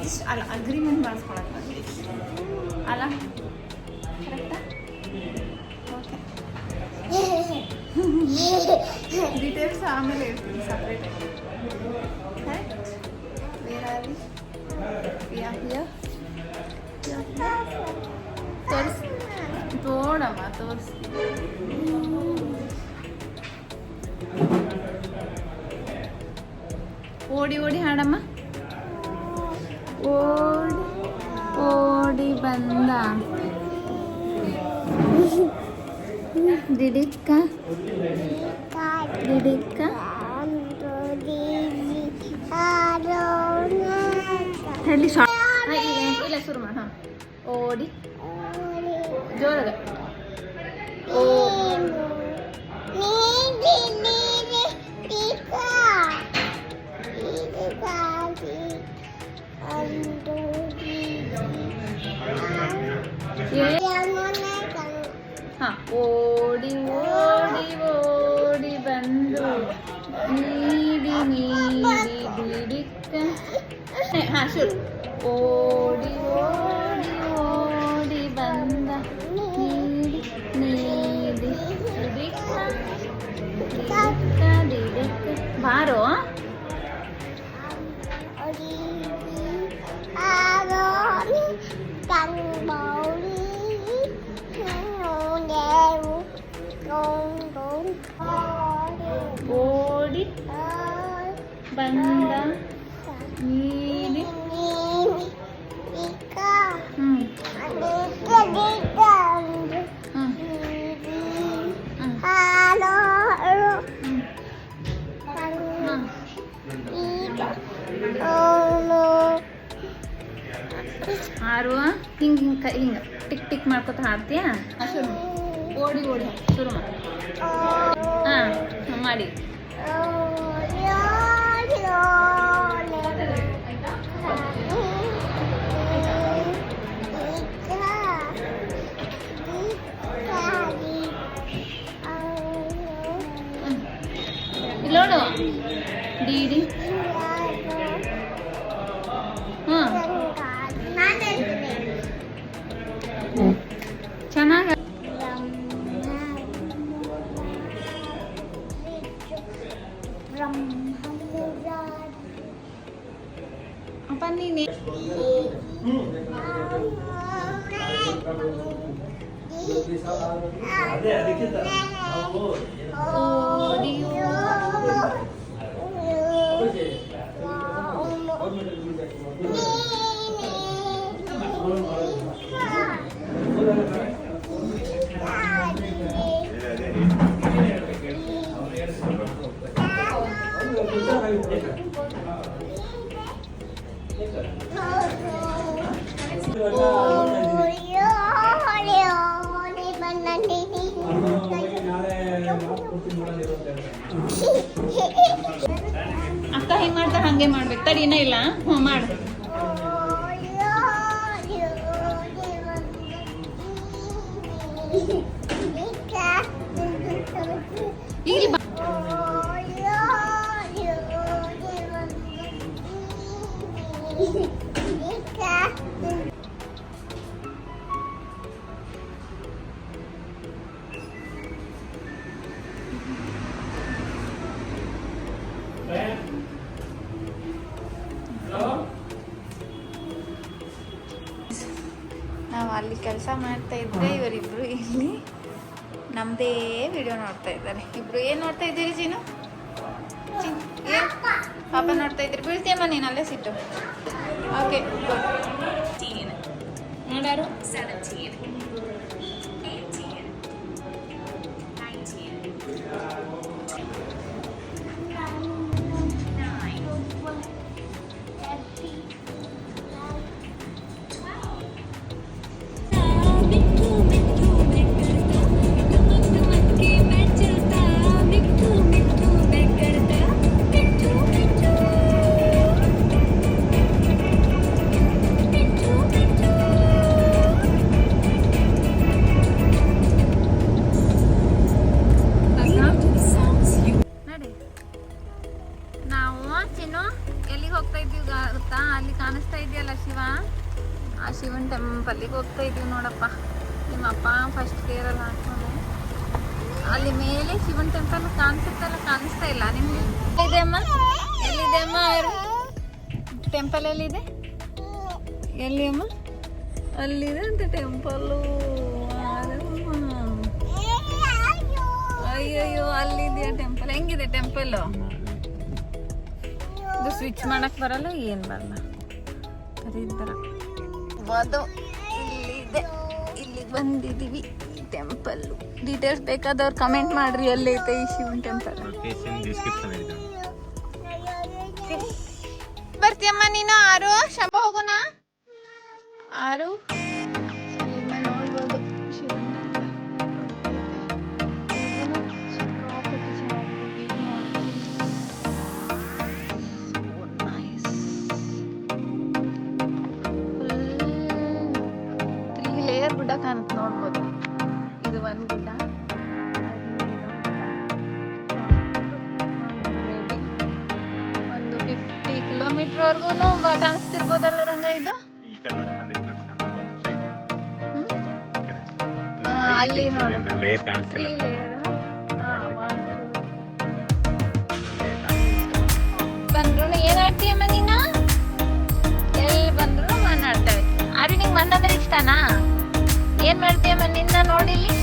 ಇಷ್ಟು ಅಲ್ಲ ಅಗ್ರಿಮೆಂಟ್ ಮಾಡಿಸ್ಕೊಳಕ್ಕೆ ಬಂದೆ ಇಷ್ಟು ಅಲ್ಲ ಕರೆಕ್ಟಾ ಓಕೆ ಡೀಟೇಲ್ಸ್ ಆಮೇಲೆ ಹೇಳ್ತೀನಿ ಸಪ್ರೇಟಾಗಿ ಕರೆಕ್ಟ್ ವೇರ್ ಆರ್ ವಿ ತೋರಿಸಿ ನೋಡಮ್ಮ ತೋರಿಸಿ ಓಡಿ ಓಡಿ ಹಾಡಮ್ಮ ಓಡಿ ಓಡಿ ಬಂದ ಡಿಡಿಕ್ಕ ಡಿಡಿಕ್ಕ ಹೇಳಿ ಇಲ್ಲ ಶುರು ಮಾಡ ಹಾಂ ಓಡಿ ಜೋರಾಗ ಓ ಹಾಂ ಓಡಿ ಓಡಿ ಓಡಿ ಬಂದು ನೀಡಿ ನೀಡಿ ಬಿಡಿಕ್ಕ ಹಾಂ ಶುರು ಓಡಿ ಓಡಿ ಓಡಿ ಬಂದ ನೀಡಿ ನೀಡಿ ಬಿಡಿಕ್ಕ ಬಿಡಿಕ್ಕ ಬಿಡಿಕ್ಕ ಬಾರೋ ಓಡಿ ಬಂದ ನೀಡಿ ಆರು ಹಿಂಗೆ ಹಿಂಗೆ ಹಿಂಗೆ ಟಿಕ್ ಟಿಕ್ ಮಾಡ್ಕೊತ ಹಾಡ್ತೀಯಾ ಶುರು ಓಡಿ ಓಡಿ ಶುರು ಮಾಡಿ ಹಾಂ ಮಾಡಿ ಇಲ್ಲಿ ನೋಡು ಡಿಡಿ ಹಾಂ ಚೆನ್ನಾಗಿ ಅಪ್ಪ ನೀನೆ ಅಕ್ಕ ಹೆಂಗೆ ಮಾಡ್ತಾ ಹಾಗೆ ಮಾಡ್ಬೇಕು ತಡಿ ಇನ್ನೂ ಇಲ್ಲ ಹ್ಞೂ ಮಾಡು ಈಗ ನಾವು ಅಲ್ಲಿ ಕೆಲಸ ಮಾಡ್ತಾ ಇದ್ರೆ ಇವರಿಬ್ರು ಇಲ್ಲಿ ನಮ್ಮದೇ ವಿಡಿಯೋ ನೋಡ್ತಾ ಇದ್ದಾರೆ ಇಬ್ರು ಏನು ನೋಡ್ತಾ ಇದ್ದೀರಿ ಜೀನು ಪಾಪ ನೋಡ್ತಾ ಇದ್ರಿ ಬೀಳ್ತೀಯಮ್ಮ ನೀನು ಅಲ್ಲೇ ಸಿಟ್ಟು ಓಕೆ ನೋಡಾರು 17 18 19 ಶಿವ. ಆ ಶಿವನ ಟೆಂಪಲ್ಲಿಗೆ ಹೋಗ್ತಾ ಇದೀವಿ ನೋಡಪ್ಪ. ನಿಮ್ಮಪ್ಪ ಫಸ್ಟ್ ಗೇರಲ್ಲಿ ಹಾಕೊಂಡು ಅಲ್ಲಿ ಮೇಲೆ ಶಿವನ ಟೆಂಪಲ್ ಕಾಣಿಸ್ತಾ ಇಲ್ಲ ನಿಮ್ಗೆ? ಎಲ್ಲಿದೆ ಅಮ್ಮ? ಎಲ್ಲಿದೆ ಅಮ್ಮ? ಟೆಂಪಲ್ ಎಲ್ಲಿದೆ? ಎಲ್ಲಿ ಅಮ್ಮ? ಅಲ್ಲಿದೆ ಅಂತ ಟೆಂಪಲ್ಲು. ಅಯ್ಯಯ್ಯೋ, ಅಲ್ಲಿದೆಯಾ ಟೆಂಪಲ್? ಹೆಂಗಿದೆ ಟೆಂಪಲ್ಲು? ಇದು ಸ್ವಿಚ್ ಮಾಡಕ್ ಬರಲ್ಲ, ಏನ್ ಬರಲ್ಲ. ಬರ ಅದು ಇಲ್ಲಿದೆ. ಇಲ್ಲಿಗೆ ಬಂದಿದೀವಿ. ಟೆಂಪಲ್ಲು ಡೀಟೇಲ್ಸ್ ಬೇಕಾದವ್ರು ಕಮೆಂಟ್ ಮಾಡ್ರಿ, ಎಲ್ಲೈತೆ ಈ ಶಿವನ್ ಟೆಂಪಲ್. ಬರ್ತೀಯಮ್ಮ ನೀನು? ಆರು ಶಂಭ ಹೋಗೋಣ. ಆರು ನೋಡ್ಬೋದು ಶಿವನ್ ಗುಡ್ಡ ಕಾಣುತ್ತೆ ನೋಡ್ಬೋದು. ಇದು ಒಂದು ಗುಡ್ಡ, ಒಂದು 50 ಕಿಲೋಮೀಟರ್ವರೆಗೂ ಕಾಣಿಸ್ತಿರ್ಬೋದಲ್ಲ ರಂಗ ಇದು? ಅಲ್ಲಿ ಬಂದ್ರು ಏನ್ ಆಡ್ತೀಯಮ್ಮ ನೀನ? ಎಲ್ಲಿ ಬಂದ್ರು ಮಣ್ಣು ಆಡ್ತೇವೆ. ಆದ್ರೆ ನಿಂಗೆ ಮಣ್ಣಂದ್ರೆ ಇಷ್ಟನಾ? ಏನ್ ಮಾಡ್ತೀಯಮ್ಮ ನಿನ್ನ ನೋಡಿಲಿ?